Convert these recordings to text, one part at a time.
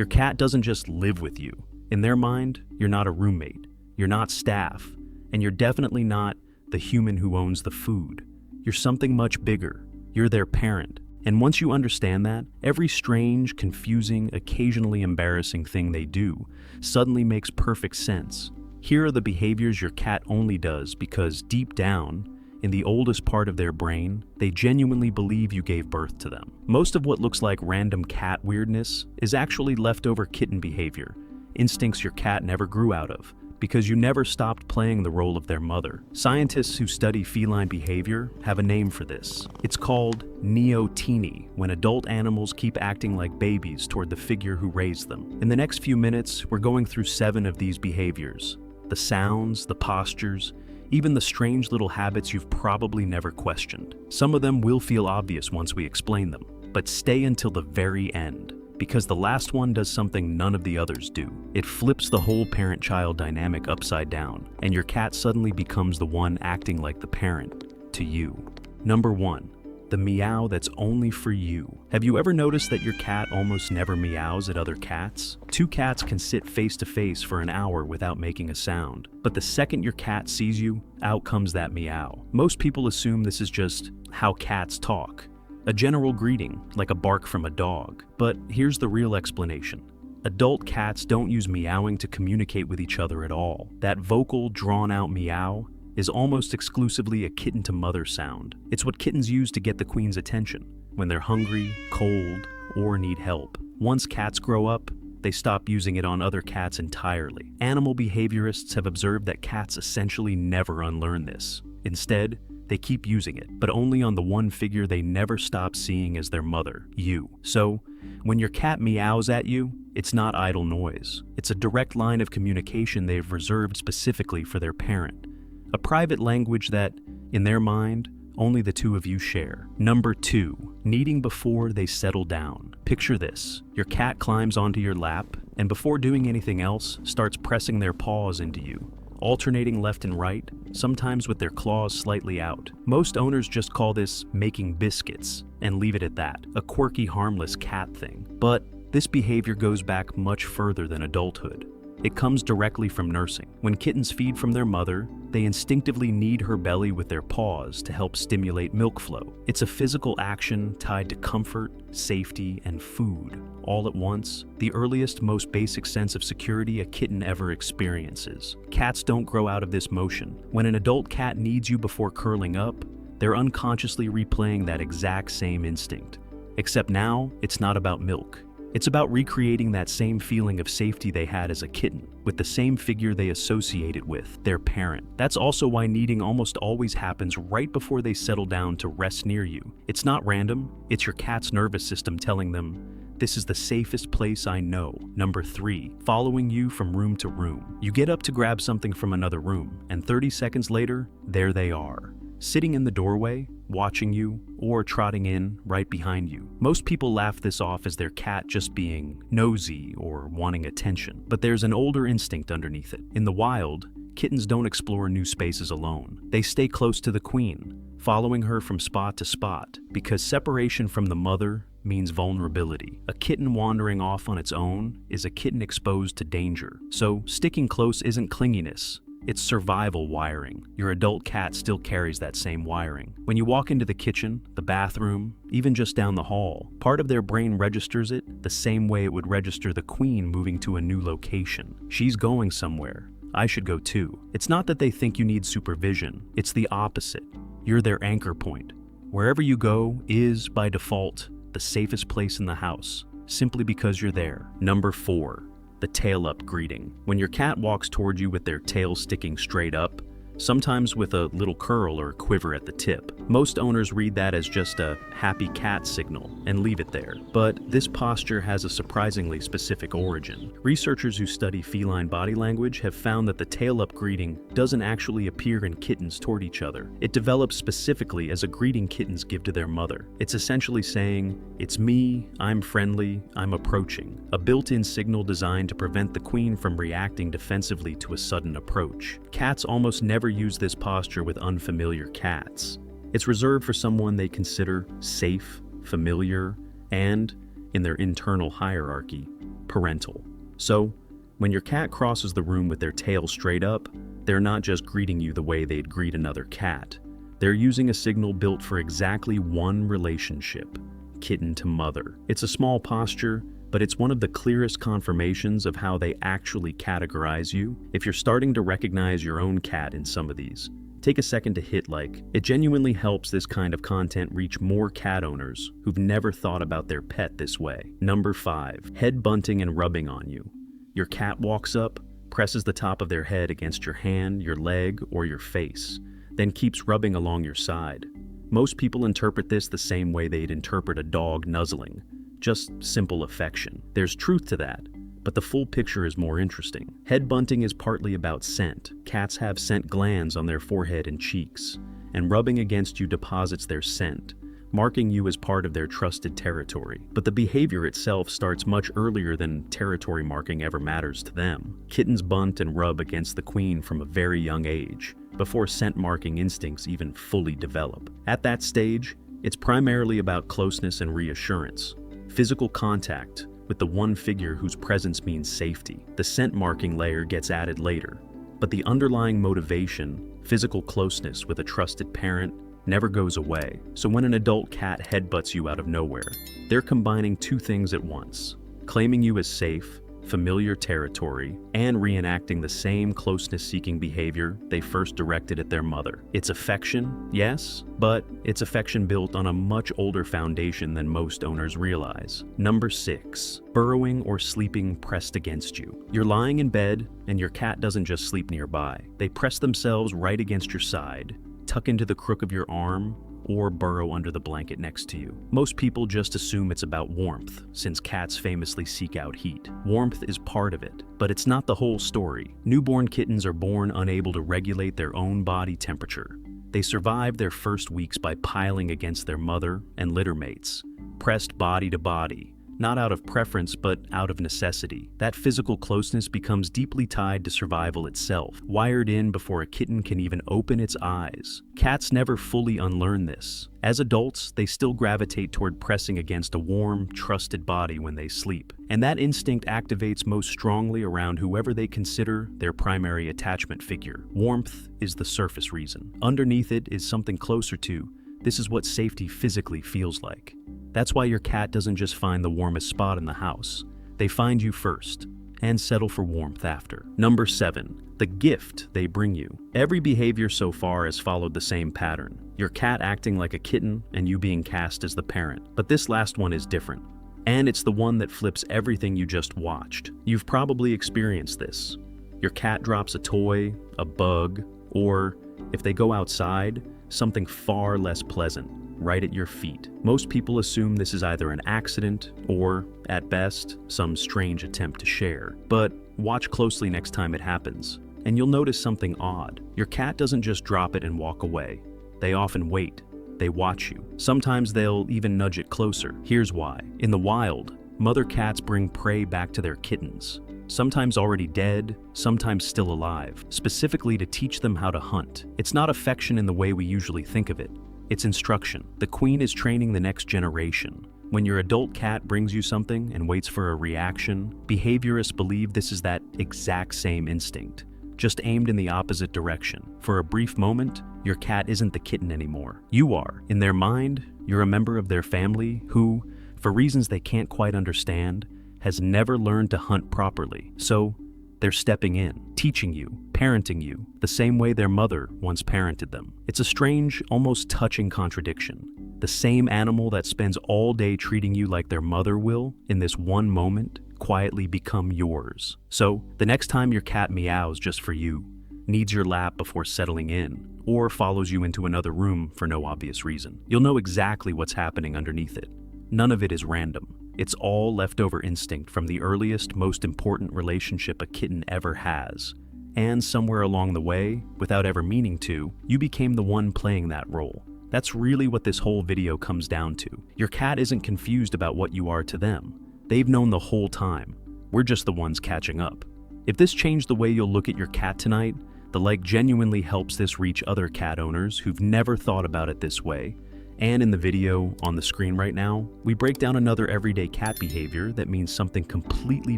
Your cat doesn't just live with you. In their mind, you're not a roommate, you're not staff, and you're definitely not the human who owns the food. You're something much bigger. You're their parent. And once you understand that, every strange, confusing, occasionally embarrassing thing they do suddenly makes perfect sense. Here are the behaviors your cat only does because deep down, in the oldest part of their brain, they genuinely believe you gave birth to them. Most of what looks like random cat weirdness is actually leftover kitten behavior, instincts your cat never grew out of, because you never stopped playing the role of their mother. Scientists who study feline behavior have a name for this. It's called neoteny, when adult animals keep acting like babies toward the figure who raised them. In the next few minutes, we're going through 7 of these behaviors. The sounds, the postures, even the strange little habits you've probably never questioned. Some of them will feel obvious once we explain them, but stay until the very end, because the last one does something none of the others do. It flips the whole parent-child dynamic upside down, and your cat suddenly becomes the one acting like the parent to you. Number 1. The meow that's only for you. Have you ever noticed that your cat almost never meows at other cats? 2 cats can sit face to face for an hour without making a sound, but the second your cat sees you, out comes that meow. Most people assume this is just how cats talk, a general greeting, like a bark from a dog. But here's the real explanation. Adult cats don't use meowing to communicate with each other at all. That vocal, drawn-out meow is almost exclusively a kitten-to-mother sound. It's what kittens use to get the queen's attention when they're hungry, cold, or need help. Once cats grow up, they stop using it on other cats entirely. Animal behaviorists have observed that cats essentially never unlearn this. Instead, they keep using it, but only on the one figure they never stop seeing as their mother, you. So, when your cat meows at you, it's not idle noise. It's a direct line of communication they've reserved specifically for their parent. A private language that, in their mind, only the 2 of you share. Number 2, kneading before they settle down. Picture this. Your cat climbs onto your lap, and before doing anything else, starts pressing their paws into you, alternating left and right, sometimes with their claws slightly out. Most owners just call this making biscuits and leave it at that, a quirky, harmless cat thing. But this behavior goes back much further than adulthood. It comes directly from nursing. When kittens feed from their mother, they instinctively knead her belly with their paws to help stimulate milk flow. It's a physical action tied to comfort, safety, and food, all at once, the earliest, most basic sense of security a kitten ever experiences. Cats don't grow out of this motion. When an adult cat needs you before curling up, they're unconsciously replaying that exact same instinct. Except now, it's not about milk. It's about recreating that same feeling of safety they had as a kitten, with the same figure they associate it with, their parent. That's also why kneading almost always happens right before they settle down to rest near you. It's not random, it's your cat's nervous system telling them, "This is the safest place I know." Number 3, following you from room to room. You get up to grab something from another room, and 30 seconds later, there they are, sitting in the doorway, watching you, or trotting in right behind you. Most people laugh this off as their cat just being nosy or wanting attention, but there's an older instinct underneath it. In the wild, kittens don't explore new spaces alone. They stay close to the queen, following her from spot to spot, because separation from the mother means vulnerability. A kitten wandering off on its own is a kitten exposed to danger. So sticking close isn't clinginess. It's survival wiring. Your adult cat still carries that same wiring. When you walk into the kitchen, the bathroom, even just down the hall, part of their brain registers it the same way it would register the queen moving to a new location. She's going somewhere. I should go too. It's not that they think you need supervision. It's the opposite. You're their anchor point. Wherever you go is, by default, the safest place in the house, simply because you're there. Number 4. The tail-up greeting. When your cat walks toward you with their tail sticking straight up, sometimes with a little curl or quiver at the tip. Most owners read that as just a happy cat signal and leave it there. But this posture has a surprisingly specific origin. Researchers who study feline body language have found that the tail-up greeting doesn't actually appear in kittens toward each other. It develops specifically as a greeting kittens give to their mother. It's essentially saying, "It's me, I'm friendly, I'm approaching," a built-in signal designed to prevent the queen from reacting defensively to a sudden approach. Cats almost never use this posture with unfamiliar cats. It's reserved for someone they consider safe, familiar, and, in their internal hierarchy, parental. So, when your cat crosses the room with their tail straight up, they're not just greeting you the way they'd greet another cat. They're using a signal built for exactly one relationship: kitten to mother. It's a small posture, but it's one of the clearest confirmations of how they actually categorize you. If you're starting to recognize your own cat in some of these, take a second to hit like. It genuinely helps this kind of content reach more cat owners who've never thought about their pet this way. Number 5, head bunting and rubbing on you. Your cat walks up, presses the top of their head against your hand, your leg, or your face, then keeps rubbing along your side. Most people interpret this the same way they'd interpret a dog nuzzling, just simple affection. There's truth to that, but the full picture is more interesting. Head bunting is partly about scent. Cats have scent glands on their forehead and cheeks, and rubbing against you deposits their scent, marking you as part of their trusted territory. But the behavior itself starts much earlier than territory marking ever matters to them. Kittens bunt and rub against the queen from a very young age, before scent marking instincts even fully develop. At that stage, it's primarily about closeness and reassurance, physical contact with the one figure whose presence means safety. The scent marking layer gets added later, but the underlying motivation, physical closeness with a trusted parent, never goes away. So when an adult cat headbutts you out of nowhere, they're combining two things at once: claiming you as safe, familiar territory, and reenacting the same closeness-seeking behavior they first directed at their mother. It's affection, yes, but it's affection built on a much older foundation than most owners realize. Number 6, burrowing or sleeping pressed against you. You're lying in bed, and your cat doesn't just sleep nearby. They press themselves right against your side, tuck into the crook of your arm, or burrow under the blanket next to you. Most people just assume it's about warmth, since cats famously seek out heat. Warmth is part of it, but it's not the whole story. Newborn kittens are born unable to regulate their own body temperature. They survive their first weeks by piling against their mother and litter mates, pressed body to body, not out of preference but out of necessity. That physical closeness becomes deeply tied to survival itself, wired in before a kitten can even open its eyes. Cats never fully unlearn this. As adults, they still gravitate toward pressing against a warm, trusted body when they sleep, and that instinct activates most strongly around whoever they consider their primary attachment figure. Warmth is the surface reason. Underneath it is something closer to, this is what safety physically feels like. That's why your cat doesn't just find the warmest spot in the house. They find you first, and settle for warmth after. Number 7, the gift they bring you. Every behavior so far has followed the same pattern. Your cat acting like a kitten and you being cast as the parent. But this last one is different. And it's the one that flips everything you just watched. You've probably experienced this. Your cat drops a toy, a bug, or, if they go outside, something far less pleasant, right at your feet. Most people assume this is either an accident or, at best, some strange attempt to share. But watch closely next time it happens, and you'll notice something odd. Your cat doesn't just drop it and walk away. They often wait. They watch you. Sometimes they'll even nudge it closer. Here's why. In the wild, mother cats bring prey back to their kittens, sometimes already dead, sometimes still alive, specifically to teach them how to hunt. It's not affection in the way we usually think of it. It's instruction. The queen is training the next generation. When your adult cat brings you something and waits for a reaction, behaviorists believe this is that exact same instinct, just aimed in the opposite direction. For a brief moment, your cat isn't the kitten anymore. You are. In their mind, you're a member of their family who, for reasons they can't quite understand, has never learned to hunt properly. So, they're stepping in, teaching you, parenting you, the same way their mother once parented them. It's a strange, almost touching contradiction. The same animal that spends all day treating you like their mother will, in this one moment, quietly become yours. So, the next time your cat meows just for you, needs your lap before settling in, or follows you into another room for no obvious reason, you'll know exactly what's happening underneath it. None of it is random. It's all leftover instinct from the earliest, most important relationship a kitten ever has. And somewhere along the way, without ever meaning to, you became the one playing that role. That's really what this whole video comes down to. Your cat isn't confused about what you are to them. They've known the whole time. We're just the ones catching up. If this changed the way you'll look at your cat tonight, the like genuinely helps this reach other cat owners who've never thought about it this way, And in the video on the screen right now, we break down another everyday cat behavior that means something completely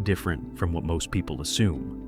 different from what most people assume.